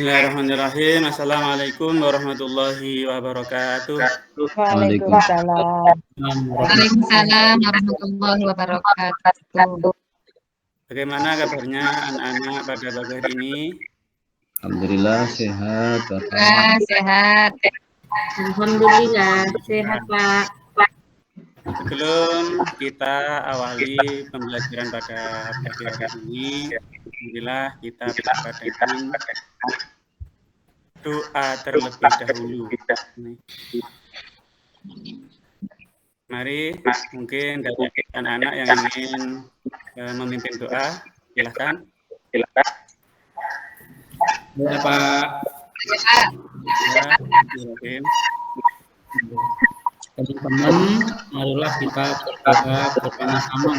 Bismillahirrahmanirrahim. Assalamualaikum warahmatullahi wabarakatuh. Waalaikumsalam. Waalaikumsalam warahmatullahi wabarakatuh. Bagaimana kabarnya anak-anak pada pagi hari ini? Alhamdulillah sehat, Bapak. Sehat. Alhamdulillah sehat Pak. Sebelum kita awali pembelajaran pada pagi hari ini, alhamdulillah kita buka dengan doa terlebih dahulu. Mari, mungkin dari anak-anak yang ingin memimpin doa, silakan. Ya Pak. Ya, silakan. Teman-teman, marilah kita berdoa bersama-sama.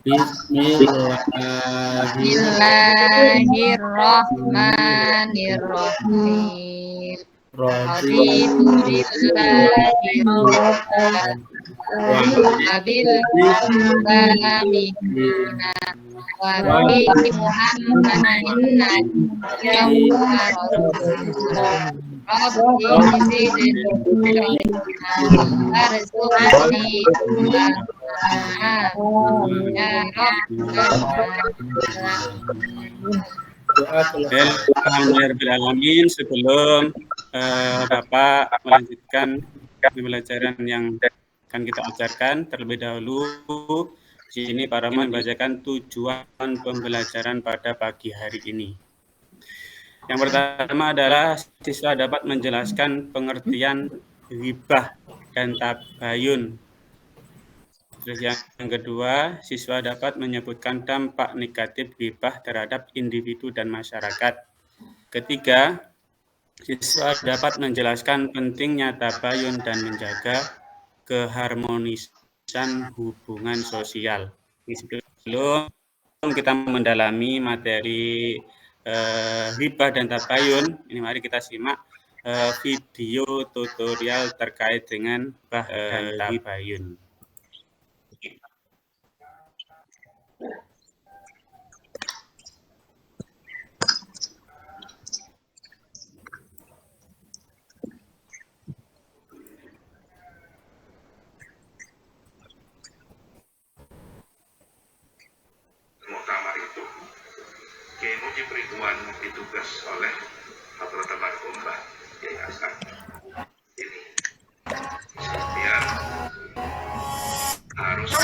Bismillahirrahmanirrahim. Raditu billahi rabban wa bil islami dinan wa bi Muhammadin nabiyyan wa rasulan. Rabbi zidni ilma warzuqni ya Rabbil alamin. Sebelum Bapak melanjutkan pembelajaran yang akan kita ajarkan, terlebih dahulu di sini Pak Rahman membacakan tujuan pembelajaran pada pagi hari ini. Yang pertama adalah siswa dapat menjelaskan pengertian ghibah dan tabayun. Terus yang kedua, siswa dapat menyebutkan dampak negatif ghibah terhadap individu dan masyarakat. Ketiga, siswa dapat menjelaskan pentingnya tabayun dan menjaga keharmonisan hubungan sosial. Sebelum kita mendalami materi ghibah dan tabayun, ini mari kita simak video tutorial terkait dengan ghibah dan tabayun. Muktamar itu Kiai Mujib Ridwan ditugas oleh Hadratul Marhumah Yayasan ini dia harus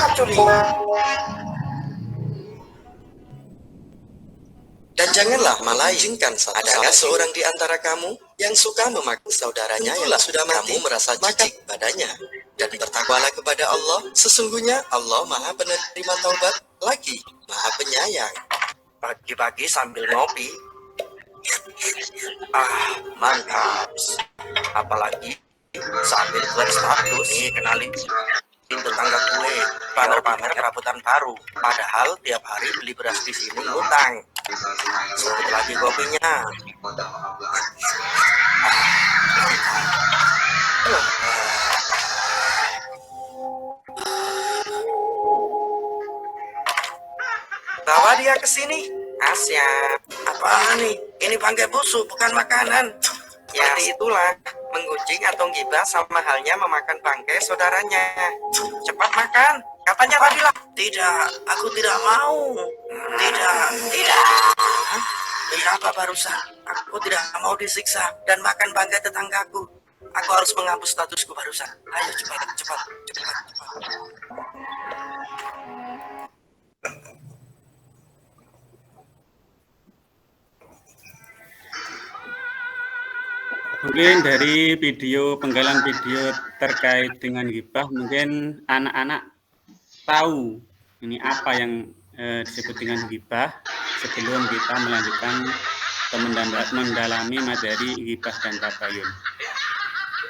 dan janganlah melayangkan adakah seorang di antara kamu yang suka memakai saudaranya yang sudah mati merasa jijik padanya, dan bertakwalah kepada Allah, sesungguhnya Allah Maha penerima taubat lagi Maha penyayang. Pagi-pagi sambil ngopi, mantap. Apalagi sambil buat status, nih kenalin tetangga gue, pamer-pamer kerabutan baru. Padahal tiap hari beli beras di sini ngutang. Sebut lagi kopinya. Bawa dia ke sini. Asya, apaan nih? Ini bangkai busuk, bukan makanan. Ya, itulah. Menggunjing atau gibah sama halnya memakan bangkai saudaranya. Cepat makan. Katanya tadi lah. Tidak, aku tidak mau. Tidak. Tidak apa barusan? Aku tidak mau disiksa dan makan bangkai tetanggaku. Aku harus menghapus statusku barusan. Ayo cepat. Mungkin dari penggalan video terkait dengan ghibah, mungkin anak-anak tahu ini apa yang disebut dengan ghibah sebelum kita melanjutkan mendalami materi ghibah dan tabayun.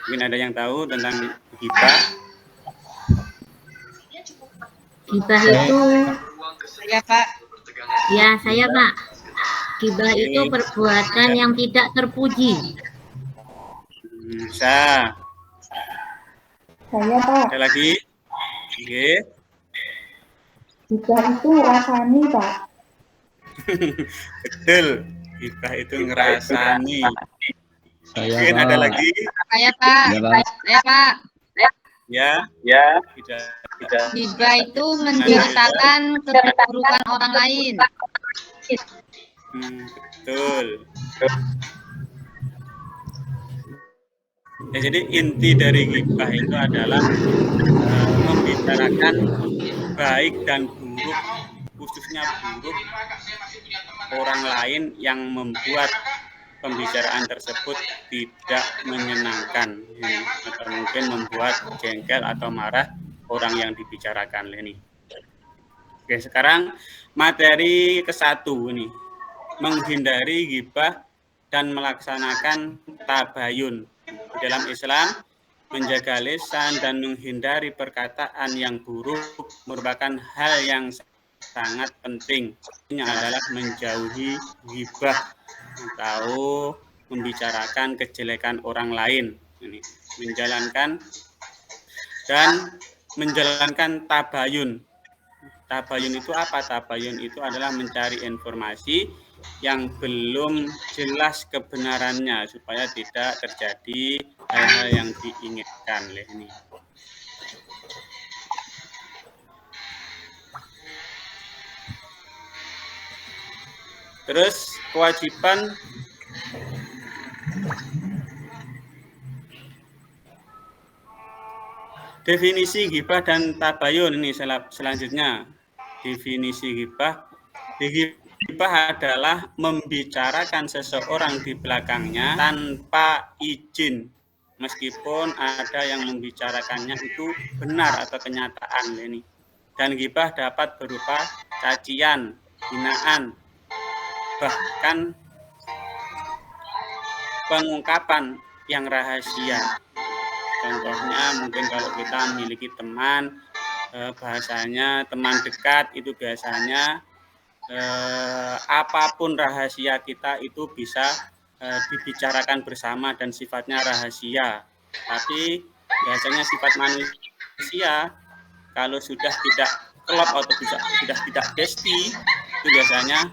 Mungkin ada yang tahu tentang ghibah? Ghibah itu Ya Pak. ya saya Pak. Ghibah itu perbuatan yang tidak terpuji. Bisa. Saya Pak. Ada lagi? Oke. Ghibah itu rasani Pak. Betul. Ghibah itu ngerasani. Saya, Mungkin ada Pak. lagi? Saya Pak. Ya, Pak. Saya Pak. Ya. Tidak. Ghibah itu menceritakan keburukan orang lain. Betul. Ya, jadi inti dari ghibah itu adalah membicarakan baik dan buruk, khususnya buruk orang lain yang membuat pembicaraan tersebut tidak menyenangkan, atau mungkin membuat jengkel atau marah orang yang dibicarakan ini. Oke, sekarang materi ke-1 ini, menghindari ghibah dan melaksanakan tabayun. Dalam Islam, menjaga lisan dan menghindari perkataan yang buruk merupakan hal yang sangat penting. Ini adalah menjauhi ghibah atau membicarakan kejelekan orang lain. Ini menjalankan tabayun. Tabayun itu apa? Tabayun itu adalah mencari informasi yang belum jelas kebenarannya supaya tidak terjadi hal-hal yang diinginkan. Ini. Terus kewajiban definisi ghibah dan tabayun ini selanjutnya. Definisi ghibah. Ghibah adalah membicarakan seseorang di belakangnya tanpa izin, meskipun ada yang membicarakannya itu benar atau kenyataan ini. Dan ghibah dapat berupa cacian, hinaan, bahkan pengungkapan yang rahasia. Contohnya mungkin kalau kita memiliki teman, bahasanya teman dekat itu biasanya apapun rahasia kita itu bisa dibicarakan bersama dan sifatnya rahasia. Tapi biasanya sifat manusia kalau sudah tidak klop atau sudah tidak besti, itu biasanya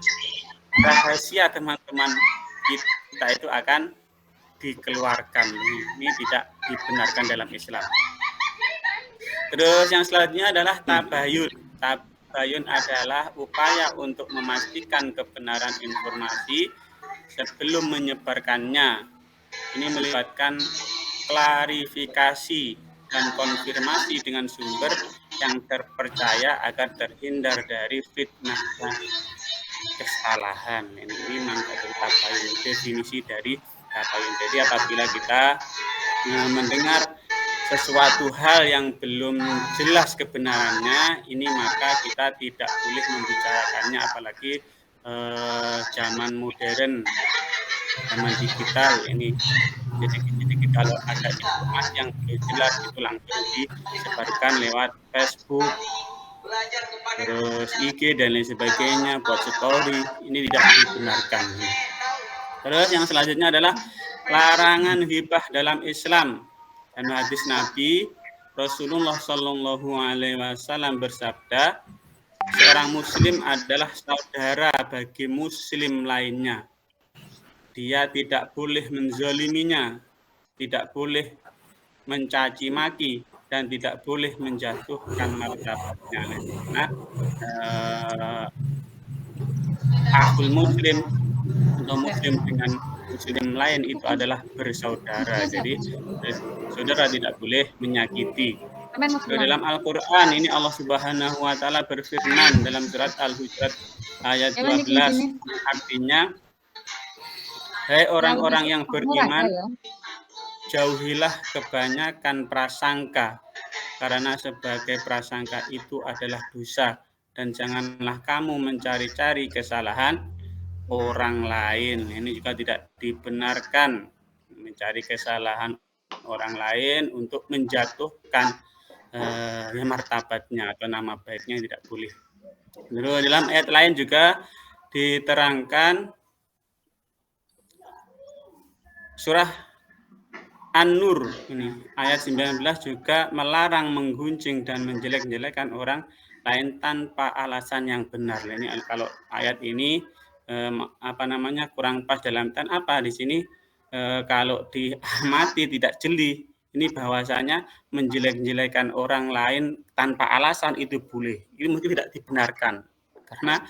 rahasia teman-teman kita itu akan dikeluarkan. Ini tidak dibenarkan dalam Islam. Terus yang selanjutnya adalah tabayun. Tabayun adalah upaya untuk memastikan kebenaran informasi sebelum menyebarkannya. Ini melibatkan klarifikasi dan konfirmasi dengan sumber yang terpercaya agar terhindar dari fitnah dan kesalahan. Ini materi tabayun, definisi dari tabayun. Jadi apabila kita mendengar sesuatu hal yang belum jelas kebenarannya, ini maka kita tidak boleh membicarakannya, apalagi zaman modern, zaman digital ini. Jadi kalau ada informasi yang belum jelas itu langsung disebarkan lewat Facebook, terus IG dan lain sebagainya, buat story, ini tidak dibenarkan. Terus yang selanjutnya adalah larangan ghibah dalam Islam. Dan hadis Nabi Rasulullah Shallallahu Alaihi Wasallam bersabda, seorang Muslim adalah saudara bagi Muslim lainnya. Dia tidak boleh menzaliminya, tidak boleh mencaci maki, dan tidak boleh menjatuhkan martabatnya. Nah, akhul Muslim atau Muslim dengan Muslim lain itu adalah bersaudara. Jadi saudara tidak boleh menyakiti. Dalam Al-Quran ini Allah Subhanahu Wa Taala berfirman dalam surat Al-Hujurat ayat 12, artinya, hai orang-orang yang beriman, jauhilah kebanyakan prasangka, karena sebagai prasangka itu adalah dosa, dan janganlah kamu mencari-cari kesalahan orang lain. Ini juga tidak dibenarkan, mencari kesalahan orang lain untuk menjatuhkan martabatnya atau nama baiknya, tidak boleh. Lalu dalam ayat lain juga diterangkan, surah An-Nur ini ayat 19 juga melarang menggunjing dan menjelek-jelekan orang lain tanpa alasan yang benar. Ini kalau ayat ini kurang pas dalam tan apa di sini kalau diamati tidak jeli, ini bahwasanya menjelek-jelekan orang lain tanpa alasan itu boleh. Ini mungkin tidak dibenarkan karena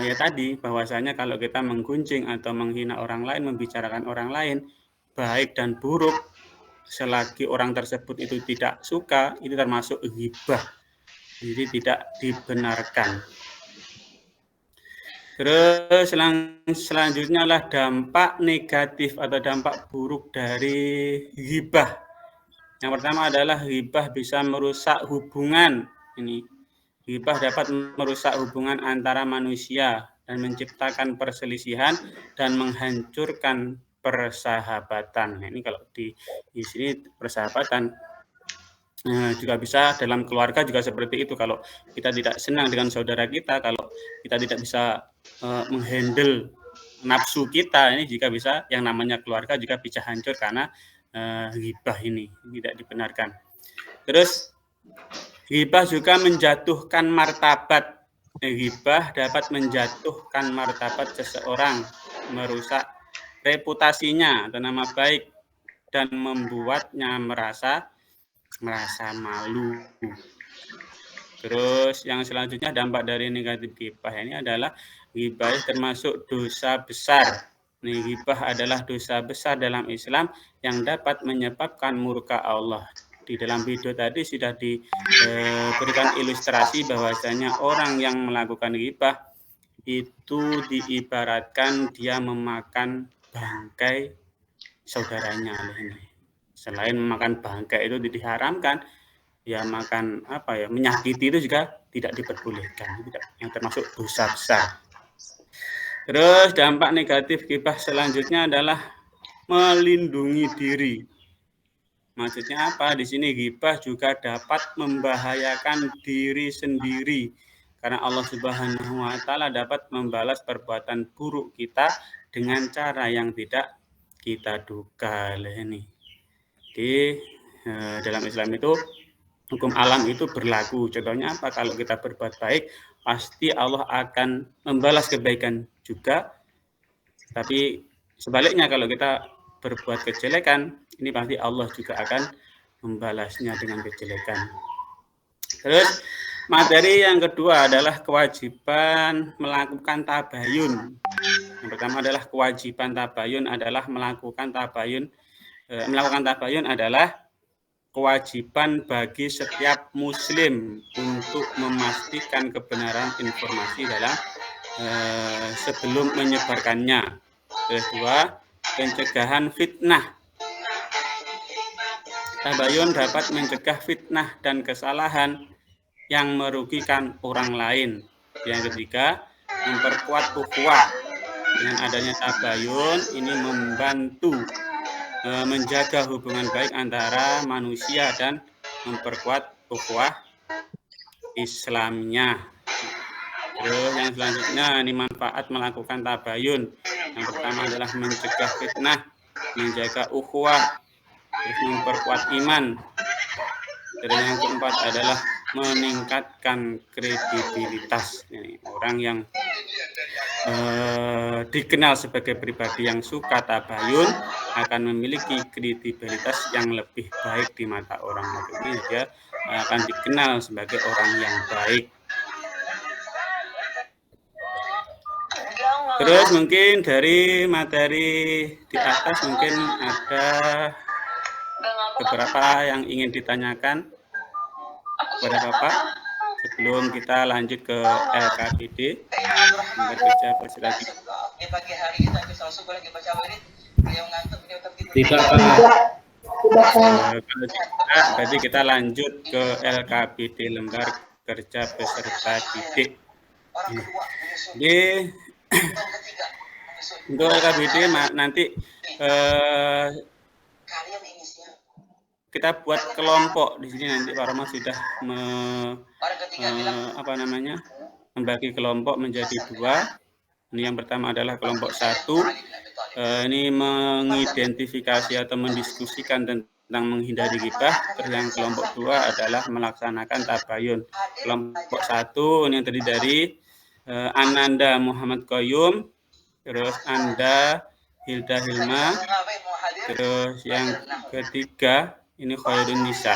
ya tadi bahwasanya kalau kita menggunjing atau menghina orang lain, membicarakan orang lain baik dan buruk, selagi orang tersebut itu tidak suka, itu termasuk ghibah, jadi tidak dibenarkan. Terus selanjutnya adalah dampak negatif atau dampak buruk dari ghibah. Yang pertama adalah ghibah bisa merusak hubungan. Ini ghibah dapat merusak hubungan antara manusia dan menciptakan perselisihan dan menghancurkan persahabatan. Nah, ini kalau di sini persahabatan juga bisa dalam keluarga juga seperti itu. Kalau kita tidak senang dengan saudara kita, kalau kita tidak bisa menghandle nafsu kita, ini juga bisa yang namanya keluarga juga bisa hancur karena ghibah ini tidak dibenarkan. Terus ghibah juga menjatuhkan martabat. Ghibah dapat menjatuhkan martabat seseorang, merusak reputasinya atau nama baik dan membuatnya merasa malu. Terus yang selanjutnya dampak dari negatif ghibah ini adalah ghibah termasuk dosa besar. Ghibah adalah dosa besar dalam Islam yang dapat menyebabkan murka Allah. Di dalam video tadi sudah diberikan ilustrasi bahwasanya orang yang melakukan ghibah itu diibaratkan dia memakan bangkai saudaranya. Selain memakan bangkai itu diharamkan, ya makan menyakiti itu juga tidak diperbolehkan, yang termasuk dosa besar. Terus dampak negatif ghibah selanjutnya adalah melindungi diri. Maksudnya apa? Di sini ghibah juga dapat membahayakan diri sendiri karena Allah Subhanahu wa taala dapat membalas perbuatan buruk kita dengan cara yang tidak kita duga. Ini di dalam Islam itu hukum alam itu berlaku. Contohnya apa? Kalau kita berbuat baik, pasti Allah akan membalas kebaikan juga. Tapi sebaliknya kalau kita berbuat kejelekan, ini pasti Allah juga akan membalasnya dengan kejelekan. Terus materi yang kedua adalah kewajiban melakukan tabayun. Yang pertama adalah kewajiban tabayun adalah melakukan tabayun adalah kewajiban bagi setiap muslim untuk memastikan kebenaran informasi dalam sebelum menyebarkannya. Kedua, pencegahan fitnah. Tabayun dapat mencegah fitnah dan kesalahan yang merugikan orang lain. Yang ketiga, memperkuat ukhuwah. Dengan adanya tabayun ini membantu menjaga hubungan baik antara manusia dan memperkuat ukhuwah Islamnya. Terus yang selanjutnya ini manfaat melakukan tabayun. Yang pertama adalah mencegah fitnah, menjaga ukhuwah, terus memperkuat iman. Terus yang keempat adalah meningkatkan kredibilitas. Ini orang yang dikenal sebagai pribadi yang suka tabayun akan memiliki kredibilitas yang lebih baik di mata orang lain. Dia akan dikenal sebagai orang yang baik. Terus mungkin dari materi di atas mungkin ada beberapa yang ingin ditanyakan kepada Bapak sebelum kita lanjut ke LKPD. Bekerja lagi. Tidak, Pak. Kalau tidak, berarti kita lanjut ke LKPD, lembar kerja peserta didik. Jadi untuk LKPD nanti kita buat kelompok di sini. Nanti Pak Roma sudah membagi kelompok menjadi dua. Ini yang pertama adalah kelompok 1. Ini mengidentifikasi atau mendiskusikan tentang menghindari ghibah. Terus yang kelompok 2 adalah melaksanakan tabayun. Kelompok 1 ini yang terdiri dari Ananda Muhammad Qayyum, terus Anda Hilda Hilma, terus yang ketiga ini Khairun Nisa,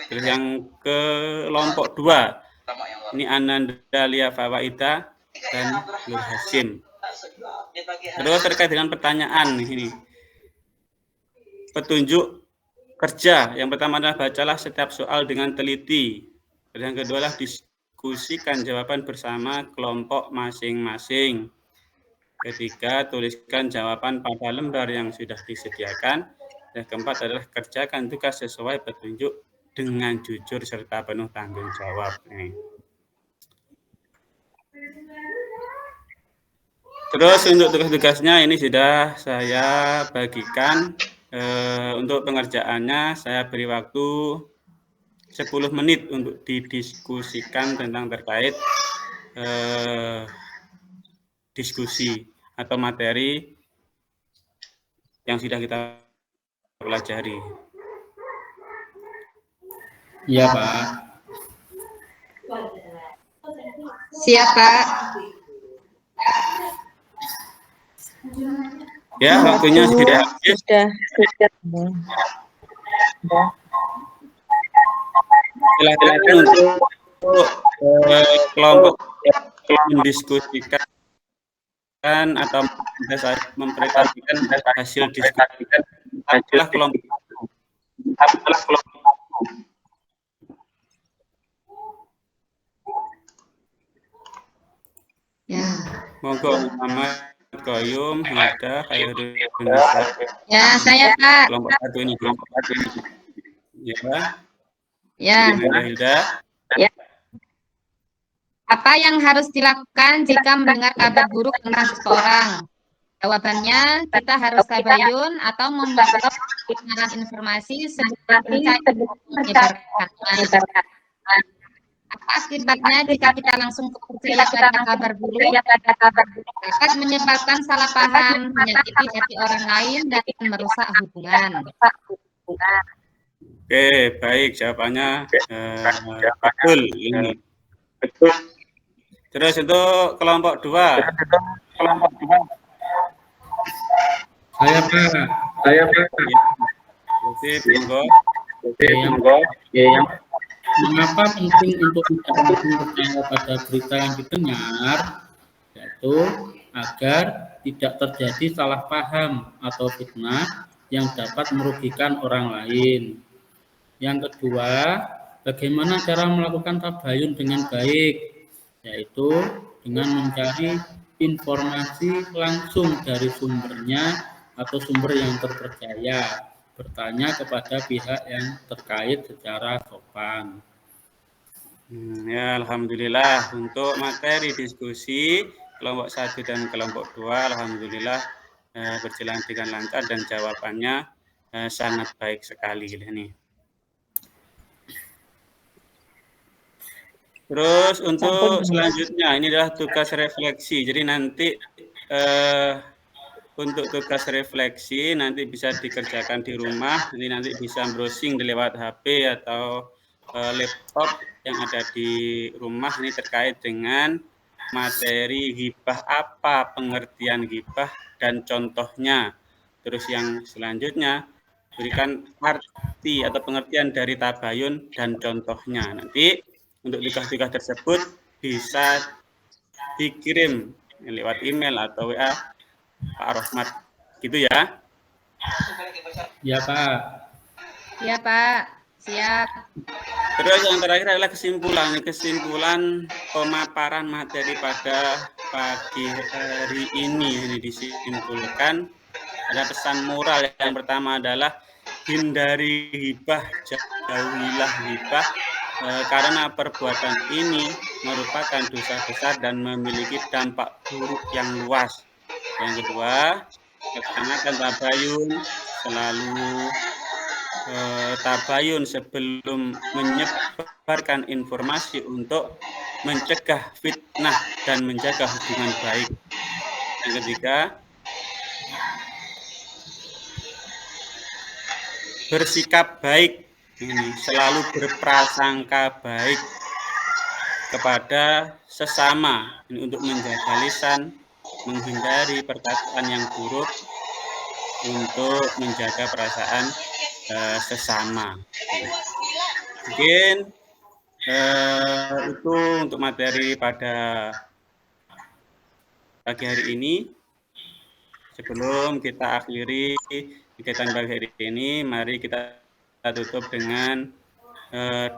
terus yang kelompok 2 ini Ananda Lia Fawaida dan Nur Hasim. Terus terkait dengan pertanyaan ini, petunjuk kerja yang pertama adalah bacalah setiap soal dengan teliti. Yang kedua adalah diskusikan jawaban bersama kelompok masing-masing. Ketiga, tuliskan jawaban pada lembar yang sudah disediakan. Dan keempat adalah kerjakan tugas sesuai petunjuk dengan jujur serta penuh tanggung jawab. Terus untuk tugas-tugasnya ini sudah saya bagikan. Untuk pengerjaannya saya beri waktu 10 menit untuk didiskusikan tentang terkait diskusi atau materi yang sudah kita pelajari. Iya, Pak. Siap, Pak. Ya, waktunya sudah habis. Silakan untuk kelompok mendiskusikan atau mempresentasikan hasil diskusi setelah kelompok. Ya. Monggo Muhammad Qayyum, Hilda, Khairun Nisa. Ya, saya, Pak. Kelompok 1 ini. Ya. Ya. Hilda. Ya. Apa yang harus dilakukan jika mendengar kabar buruk tentang seseorang? Jawabannya, kita harus tabayun atau membaca informasi sebelum menyebarkan. Apa akibatnya jika kita langsung percaya pada kabar buruk? Dapat menyebabkan salah paham, menyakiti hati orang lain, dan merusak hubungan. Oke, baik, jawabannya betul ini. Terus untuk kelompok 2. Saya, Pak. Oke, monggo. Mengapa penting untuk tidak langsung percaya pada berita yang didengar? Yaitu agar tidak terjadi salah paham atau fitnah yang dapat merugikan orang lain. Yang kedua, bagaimana cara melakukan tabayun dengan baik? Yaitu dengan mencari informasi langsung dari sumbernya atau sumber yang terpercaya, bertanya kepada pihak yang terkait secara sopan. Ya, alhamdulillah untuk materi diskusi kelompok 1 dan kelompok 2 alhamdulillah berjalan dengan lancar dan jawabannya sangat baik sekali ini. Terus untuk selanjutnya ini adalah tugas refleksi. Jadi nanti untuk tugas refleksi nanti bisa dikerjakan di rumah. Jadi nanti bisa browsing lewat HP atau laptop yang ada di rumah. Ini terkait dengan materi ghibah apa, pengertian ghibah dan contohnya. Terus yang selanjutnya berikan arti atau pengertian dari tabayun dan contohnya. Nanti untuk tugas-tugas tersebut bisa dikirim lewat email atau WA Pak Rohmat, gitu ya? Ya, Pak. Ya, Pak. Siap. Terus yang terakhir adalah kesimpulan pemaparan materi pada pagi hari ini. Ini disimpulkan ada pesan moral. Yang pertama adalah hindari hibah, jauhilah hibah. Karena perbuatan ini merupakan dosa besar dan memiliki dampak buruk yang luas. Yang kedua, laksanakan tabayun, selalu tabayun sebelum menyebarkan informasi untuk mencegah fitnah dan menjaga hubungan baik. Yang ketiga, bersikap baik. Ini selalu berprasangka baik kepada sesama, ini untuk menjaga lisan, menghindari perkataan yang buruk, untuk menjaga perasaan sesama. Mungkin itu untuk materi pada pagi hari ini. Sebelum kita akhiri kegiatan pagi hari ini, mari kita tutup dengan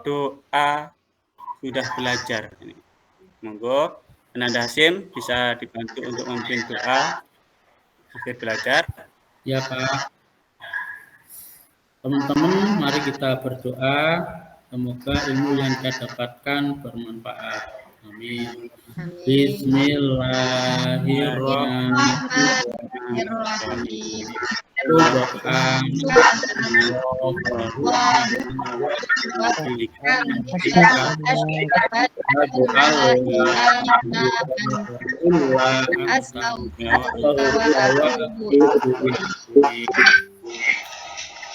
doa sudah belajar. Monggo Ananda Hasim bisa dibantu untuk memimpin doa akhir belajar. Ya Pak. Teman-teman, mari kita berdoa. Semoga ilmu yang kita dapatkan bermanfaat. Amin. Bismillahirrahmanirrahim.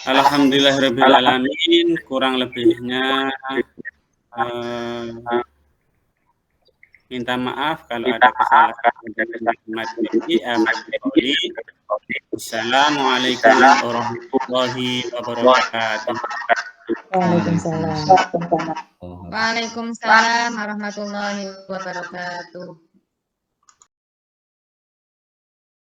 Alhamdulillahirrahmanirrahim. Kurang lebihnya minta maaf kalau ada kesalahan. Assalamualaikum warahmatullahi wabarakatuh. Waalaikumsalam. Waalaikumsalam warahmatullahi wabarakatuh.